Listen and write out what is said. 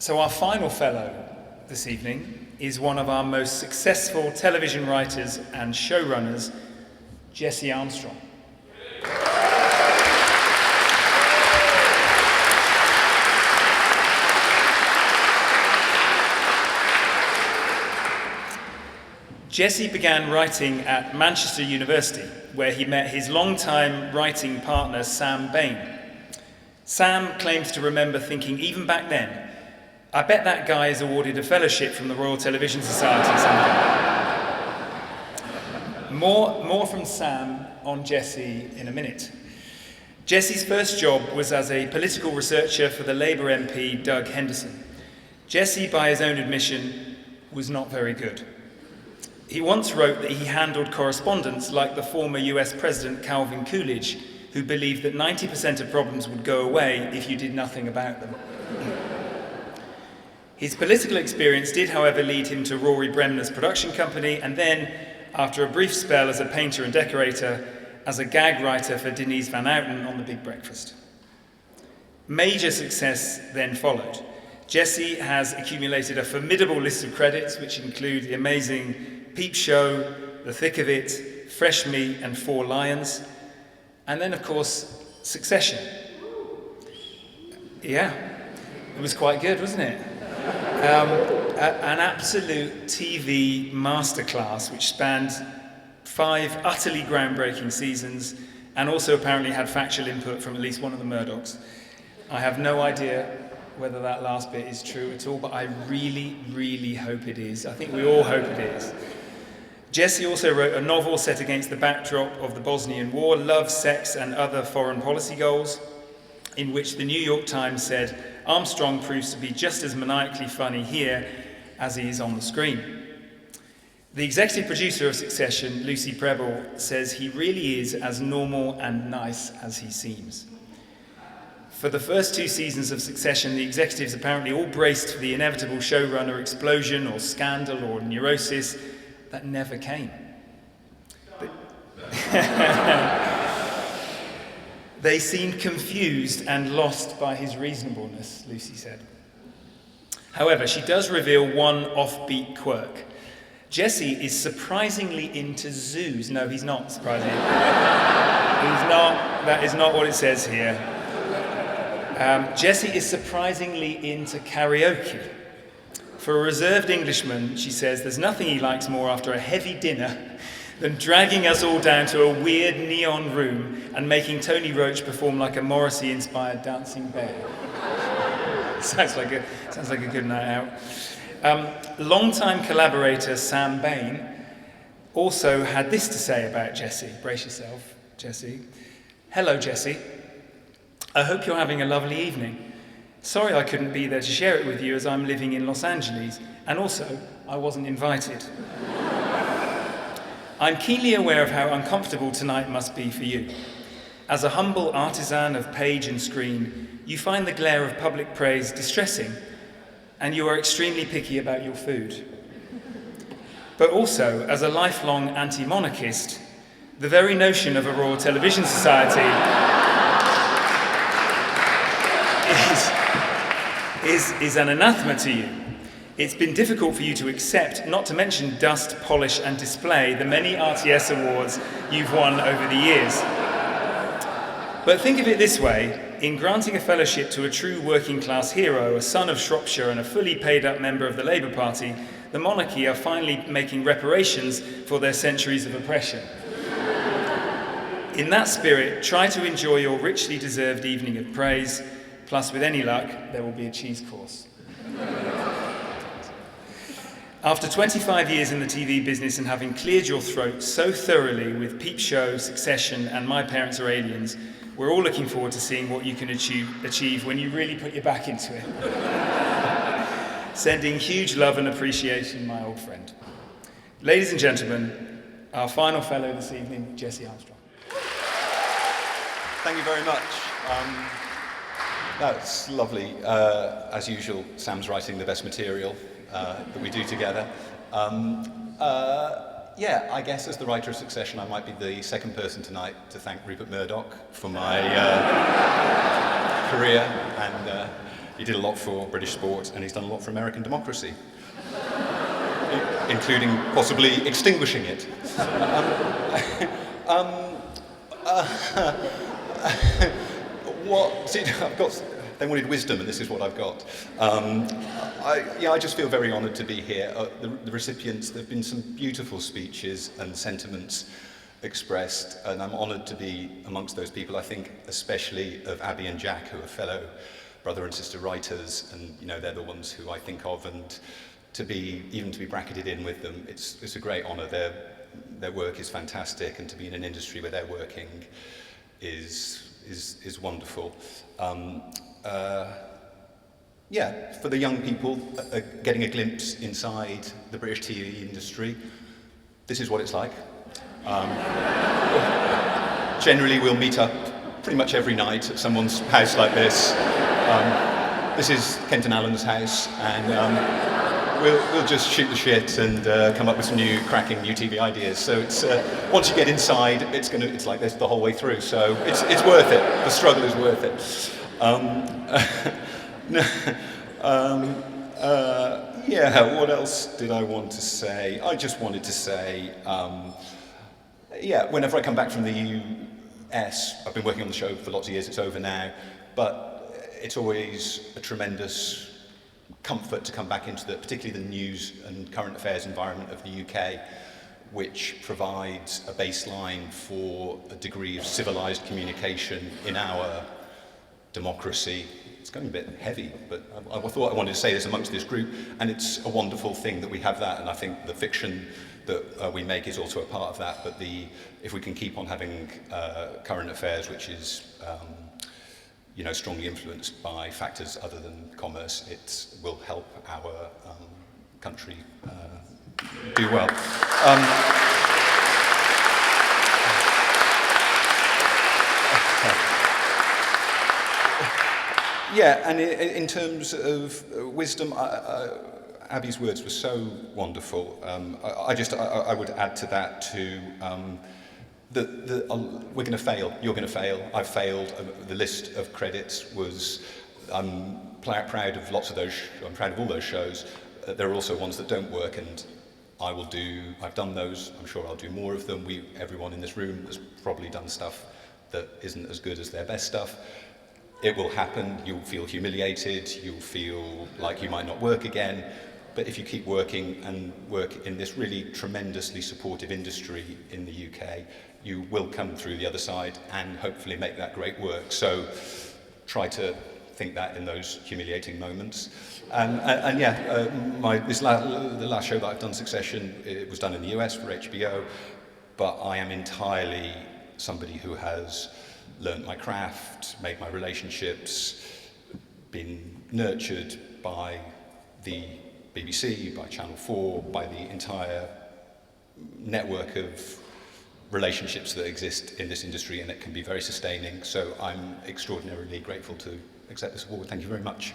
So our final fellow this evening is one of our most successful television writers and showrunners, Jesse Armstrong. Jesse began writing at Manchester University, where he met his longtime writing partner, Sam Bain. Sam claims to remember thinking, even back then, I bet that guy is awarded a fellowship from the Royal Television Society someday. More from Sam on Jesse in a minute. Jesse's first job was as a political researcher for the Labour MP Doug Henderson. Jesse, by his own admission, was not very good. He once wrote that he handled correspondence like the former US President Calvin Coolidge, who believed that 90% of problems would go away if you did nothing about them. His political experience did, however, lead him to Rory Bremner's production company, and then, after a brief spell as a painter and decorator, as a gag writer for Denise Van Outen on The Big Breakfast. Major success then followed. Jesse has accumulated a formidable list of credits, which include the amazing Peep Show, The Thick of It, Fresh Meat, and Four Lions. And then, of course, Succession. Yeah, it was quite good, wasn't it? An absolute TV masterclass, which spanned 5 utterly groundbreaking seasons, and also apparently had factual input from at least one of the Murdochs. I have no idea whether that last bit is true at all, but I really, really hope it is. I think we all hope it is. Jesse also wrote a novel set against the backdrop of the Bosnian War, Love, Sex, and Other Foreign Policy Goals, in which the New York Times said, Armstrong proves to be just as maniacally funny here as he is on the screen. The executive producer of Succession, Lucy Prebble, says he really is as normal and nice as he seems. For the first 2 seasons of Succession, the executives apparently all braced for the inevitable showrunner explosion or scandal or neurosis that never came. They seemed confused and lost by his reasonableness, Lucy said. However, she does reveal one offbeat quirk. Jesse is surprisingly into zoos. No, he's not, surprisingly. He's not. That is not what it says here. Jesse is surprisingly into karaoke. For a reserved Englishman, she says, there's nothing he likes more after a heavy dinner than dragging us all down to a weird neon room and making Tony Roach perform like a Morrissey-inspired dancing bear. sounds like a good night out. Longtime collaborator Sam Bain also had this to say about Jesse. Brace yourself, Jesse. Hello, Jesse. I hope you're having a lovely evening. Sorry I couldn't be there to share it with you as I'm living in Los Angeles, and also I wasn't invited. I'm keenly aware of how uncomfortable tonight must be for you. As a humble artisan of page and screen, you find the glare of public praise distressing, and you are extremely picky about your food. But also, as a lifelong anti-monarchist, the very notion of a Royal Television Society is an anathema to you. It's been difficult for you to accept, not to mention dust, polish, and display the many RTS awards you've won over the years. But think of it this way, in granting a fellowship to a true working-class hero, a son of Shropshire and a fully paid-up member of the Labour Party, the monarchy are finally making reparations for their centuries of oppression. In that spirit, try to enjoy your richly deserved evening of praise, plus with any luck, there will be a cheese course. After 25 years in the TV business and having cleared your throat so thoroughly with Peep Show, Succession, and My Parents Are Aliens, we're all looking forward to seeing what you can achieve when you really put your back into it. Sending huge love and appreciation, my old friend. Ladies and gentlemen, our final fellow this evening, Jesse Armstrong. Thank you very much. That's lovely. As usual, Sam's writing the best material that we do together. Yeah, I guess as the writer of Succession, I might be the second person tonight to thank Rupert Murdoch for my career and He did a lot for British sport, and he's done a lot for American democracy, including possibly extinguishing it. They wanted wisdom, and this is what I've got. I just feel very honoured to be here. The recipients, there have been some beautiful speeches and sentiments expressed, and I'm honoured to be amongst those people. I think especially of Abby and Jack, who are fellow brother and sister writers, and they're the ones who I think of, and to be bracketed in with them, it's a great honour. Their work is fantastic, and to be in an industry where they're working is wonderful. For the young people, getting a glimpse inside the British TV industry, this is what it's like. Generally, we'll meet up pretty much every night at someone's house like this. This is Kent and Alan's house, and we'll just shoot the shit and come up with some cracking new TV ideas. So it's once you get inside, it's like this the whole way through. So it's worth it. The struggle is worth it. What else did I want to say? I just wanted to say, whenever I come back from the US, I've been working on the show for lots of years, it's over now, but it's always a tremendous comfort to come back into particularly the news and current affairs environment of the UK, which provides a baseline for a degree of civilized communication in our democracy. It's going a bit heavy, but I thought I wanted to say this amongst this group, and it's a wonderful thing that we have that, and I think the fiction that we make is also a part of that, but if we can keep on having current affairs, which is strongly influenced by factors other than commerce, it will help our country do well. And in terms of wisdom, Abby's words were so wonderful. I would add to that too. We're going to fail. You're going to fail. I've failed. The list of credits was. I'm proud of lots of those. I'm proud of all those shows. There are also ones that don't work, and I've done those. I'm sure I'll do more of them. Everyone in this room has probably done stuff that isn't as good as their best stuff. It will happen. You'll feel humiliated. You'll feel like you might not work again. But if you keep working and work in this really tremendously supportive industry in the UK, you will come through the other side and hopefully make that great work. So try to think that in those humiliating moments. The last show that I've done, Succession, it was done in the US for HBO, but I am entirely somebody who has learned my craft, made my relationships, been nurtured by the BBC, by Channel 4, by the entire network of relationships that exist in this industry, and it can be very sustaining. So I'm extraordinarily grateful to accept this award. Thank you very much.